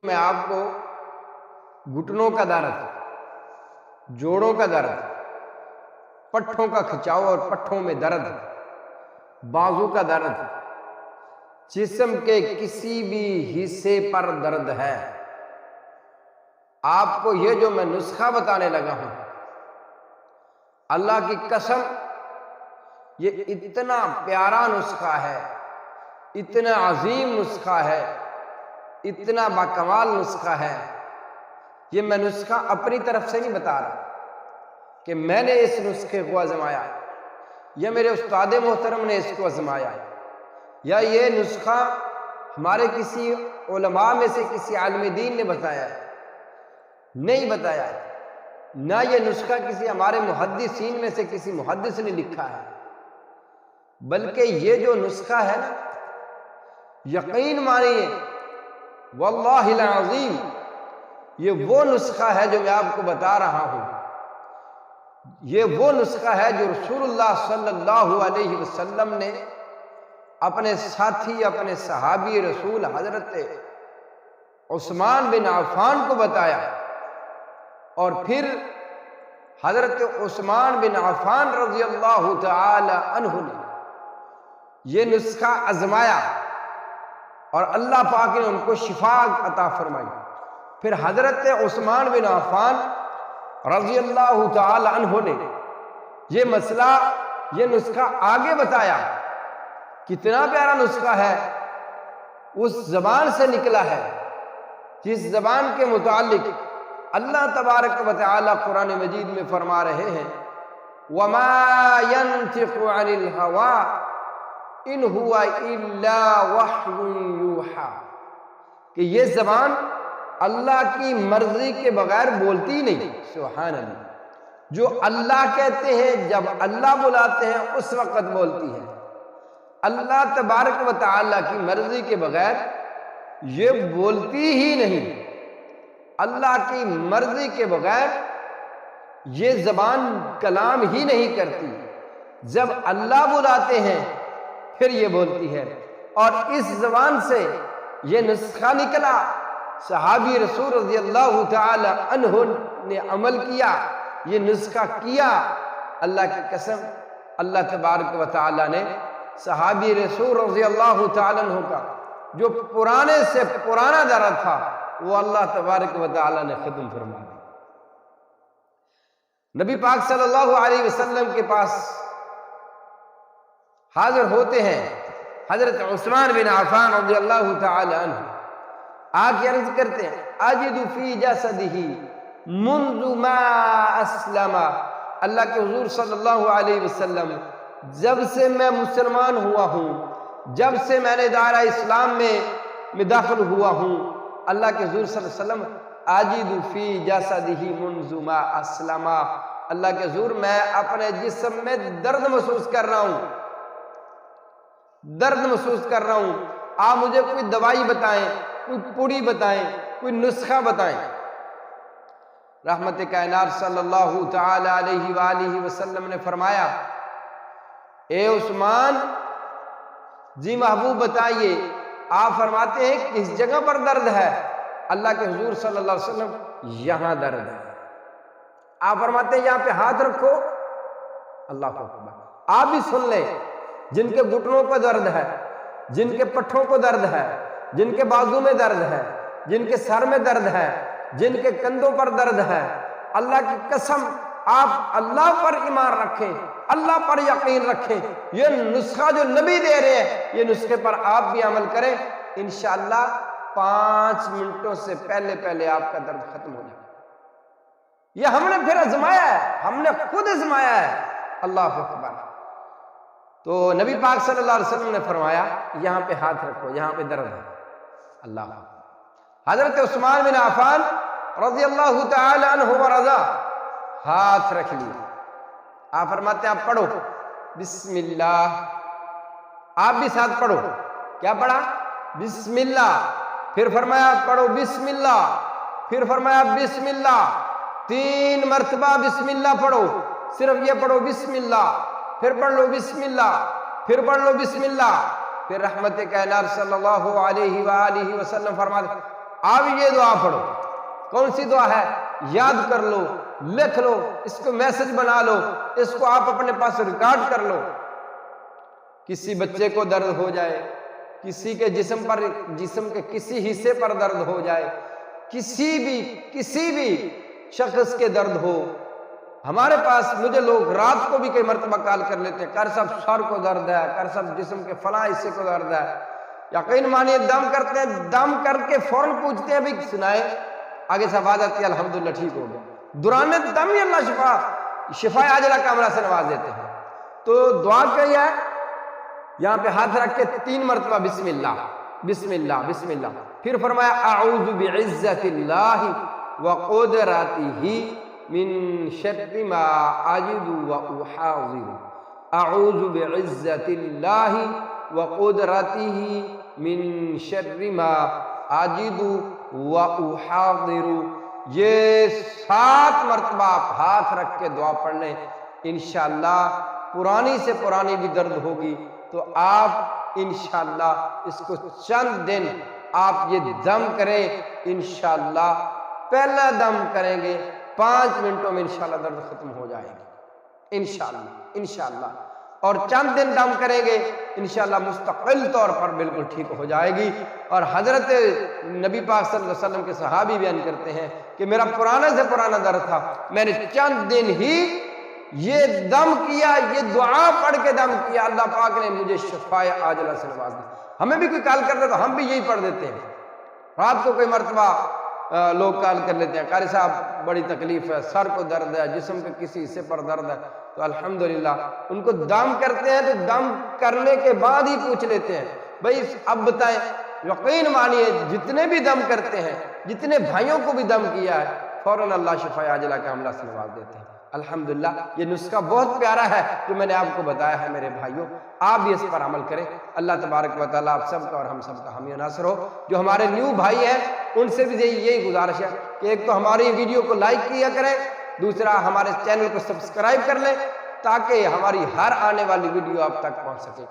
میں آپ کو گھٹنوں کا درد، جوڑوں کا درد، پٹھوں کا کھچاؤ اور پٹھوں میں درد، بازو کا درد، جسم کے کسی بھی حصے پر درد ہے، آپ کو یہ جو میں نسخہ بتانے لگا ہوں، اللہ کی قسم یہ اتنا پیارا نسخہ ہے، اتنا عظیم نسخہ ہے، اتنا باکمال نسخہ ہے۔ یہ میں نسخہ اپنی طرف سے نہیں بتا رہا کہ میں نے اس نسخے کو آزمایا یا میرے استاد محترم نے اس کو آزمایا یا یہ نسخہ ہمارے کسی علماء میں سے کسی عالم دین نے بتایا ہے، نہیں بتایا ہے، نہ یہ نسخہ کسی ہمارے محدثین میں سے کسی محدث نے لکھا ہے، بلکہ یہ جو نسخہ ہے نا، یقین مانیے واللہ العظیم یہ وہ نسخہ ہے جو میں آپ کو بتا رہا ہوں، یہ وہ نسخہ ہے جو رسول اللہ صلی اللہ علیہ وسلم نے اپنے ساتھی، اپنے صحابی رسول حضرت عثمان بن عفان کو بتایا، اور پھر حضرت عثمان بن عفان رضی اللہ تعالی عنہ نے یہ نسخہ آزمایا اور اللہ پاک نے ان کو شفا عطا فرمائی۔ پھر حضرت عثمان بن عفان رضی اللہ تعالی عنہ نے یہ مسئلہ، یہ نسخہ آگے بتایا۔ کتنا پیارا نسخہ ہے، اس زبان سے نکلا ہے جس زبان کے متعلق اللہ تبارک و تعالی قرآن مجید میں فرما رہے ہیں وَمَا يَنْتِقُ عَنِ الْهَوَىٰ إِنْ هُوَ إِلَّا وَحْيٌ يُوحَىٰ، کہ یہ زبان اللہ کی مرضی کے بغیر بولتی نہیں۔ سبحان اللہ، جو اللہ کہتے ہیں، جب اللہ بلاتے ہیں اس وقت بولتی ہے۔ اللہ تبارک و تعالی کی مرضی کے بغیر یہ بولتی ہی نہیں، اللہ کی مرضی کے بغیر یہ زبان کلام ہی نہیں کرتی، جب اللہ بلاتے ہیں پھر یہ بولتی ہے۔ اور اس زبان سے یہ نسخہ نکلا، صحابی رسول رضی اللہ تعالی عنہ نے عمل کیا، یہ نسخہ کیا۔ اللہ کی قسم، اللہ تبارک و تعالی نے صحابی رسول رضی اللہ تعالی عنہ کا جو پرانے سے پرانا درد تھا وہ اللہ تبارک و تعالی نے ختم فرما دیا۔ نبی پاک صلی اللہ علیہ وسلم کے پاس حاضر ہوتے ہیں حضرت عثمان بن عفان رضی اللہ تعالی عنہ، آ کے عرض کرتے ہیں اجد فی جسدہ منذ ما اسلم، اللہ کے حضور صلی اللہ علیہ وسلم جب سے میں مسلمان ہوا ہوں، جب سے میں نے دائرہ اسلام میں داخل ہوا ہوں، اللہ کے حضور صلی اللہ علیہ وسلم اجد فی جسدہ منذ ما اسلم، اللہ کے حضور میں اپنے جسم میں درد محسوس کر رہا ہوں، درد محسوس کر رہا ہوں، آپ مجھے کوئی دوائی بتائیں، کوئی پوڑی بتائیں، کوئی نسخہ بتائیں۔ رحمت کائنات صلی اللہ تعالی علیہ وآلہ وسلم نے فرمایا اے عثمان، جی محبوب بتائیے، آپ فرماتے ہیں کس جگہ پر درد ہے؟ اللہ کے حضور صلی اللہ علیہ وسلم یہاں درد ہے۔ آپ فرماتے ہیں یہاں پہ ہاتھ رکھو، اللہ کو اکبر۔ آپ بھی سن لیں، جن کے گھٹنوں کو درد ہے، جن کے پٹھوں کو درد ہے، جن کے بازو میں درد ہے، جن کے سر میں درد ہے، جن کے کندھوں پر درد ہے، اللہ کی قسم آپ اللہ پر ایمان رکھیں، اللہ پر یقین رکھیں، یہ نسخہ جو نبی دے رہے ہیں یہ نسخے پر آپ بھی عمل کریں، انشاءاللہ 5 منٹوں سے پہلے آپ کا درد ختم ہو جائے۔ یہ ہم نے پھر آزمایا ہے، ہم نے خود آزمایا ہے، اللہ اکبر۔ تو نبی پاک صلی اللہ علیہ وسلم نے فرمایا یہاں پہ ہاتھ رکھو، یہاں پہ درد ہے، اللہ۔ حضرت عثمان بن عفان رضی اللہ تعالی عنہ ورضا ہاتھ رکھ لیا، آپ فرماتے ہیں آپ پڑھو بسم اللہ، آپ بھی ساتھ پڑھو، کیا پڑھا؟ بسم اللہ، پھر فرمایا پڑھو بسم اللہ، پھر فرمایا بسم اللہ، 3 مرتبہ بسم اللہ پڑھو، صرف یہ پڑھو بسم اللہ، پھر پڑھ لو بسم اللہ، پھر پڑھ لو بسم اللہ، پھر رحمت کائنات صلی اللہ علیہ وآلہ وسلم فرماتے آپ یہ دعا پڑھو۔ کون سی دعا ہے؟ یاد کر لو، لکھ لو، اس کو میسج بنا لو، اس کو آپ اپنے پاس ریکارڈ کر لو۔ کسی بچے کو درد ہو جائے، کسی کے جسم کے کسی حصے پر درد ہو جائے، کسی بھی شخص کے درد ہو، ہمارے پاس مجھے لوگ رات کو بھی کئی مرتبہ کال کر لیتے ہیں، کر صاحب سر کو درد ہے، کر صاحب جسم کے فلاں حصے کو درد ہے، یقین مانیے دم کرتے ہیں، دم کر کے فوراً پوچھتے ہیں بھی سنائے، آگے سے آواز آتی ہے الحمدللہ ٹھیک ہو گیا۔ دوران دم ہی اللہ شفا عاجلہ کاملہ سے نواز دیتے ہیں۔ تو دعا کیا ہے؟ یہاں پہ ہاتھ رکھ کے 3 مرتبہ بسم اللہ بسم اللہ بسم اللہ، پھر فرمایا اعوذ بعزت اللہ وقدرتہ من شر ما اجد واحاذر، اعوذ بعزت اللہ وقدرتہ من شر ما اجد واحاذر۔ یہ 7 مرتبہ آپ ہاتھ رکھ کے دعا پڑھ لیں، انشاءاللہ پرانی سے پرانی بھی درد ہوگی تو آپ انشاءاللہ اس کو چند دن آپ یہ دم کریں، انشاءاللہ پہلا دم کریں گے 5 منٹوں میں انشاءاللہ درد ختم ہو جائے گی انشاءاللہ، اور چند دن دم کریں گے انشاءاللہ مستقل طور پر بالکل ٹھیک ہو جائے گی۔ اور حضرت نبی پاک صلی اللہ علیہ وسلم کے صحابی بیان کرتے ہیں کہ میرا پرانا سے پرانا درد تھا، میں نے چند دن ہی یہ دم کیا، یہ دعا پڑھ کے دم کیا، اللہ پاک نے مجھے شفاء عاجلہ سے نواز دی۔ ہمیں بھی کوئی کال کر دے تو ہم بھی یہی پڑھ دیتے ہیں۔ رات کو کوئی مرتبہ لوگ کال کر لیتے ہیں، قاری صاحب بڑی تکلیف ہے، سر کو درد ہے، جسم کے کسی حصے پر درد ہے، تو الحمدللہ ان کو دم کرتے ہیں تو دم کرنے کے بعد ہی پوچھ لیتے ہیں بھائی اب بتائیں۔ یقین مانیے جتنے بھی دم کرتے ہیں، جتنے بھائیوں کو بھی دم کیا ہے، فوراً اللہ شفاء عاجلہ کا عملہ سے نواز دیتے ہیں الحمدللہ۔ یہ نسخہ بہت پیارا ہے جو میں نے آپ کو بتایا ہے میرے بھائیوں، آپ بھی اس پر عمل کریں۔ اللہ تبارک و تعالیٰ آپ سب کا اور ہم سب کا حامی و ناصر ہو۔ جو ہمارے نیو بھائی ہیں ان سے بھی یہی گزارش ہے کہ ایک تو ہماری ویڈیو کو لائک کیا کریں، دوسرا ہمارے چینل کو سبسکرائب کر لیں تاکہ ہماری ہر آنے والی ویڈیو آپ تک پہنچ سکے۔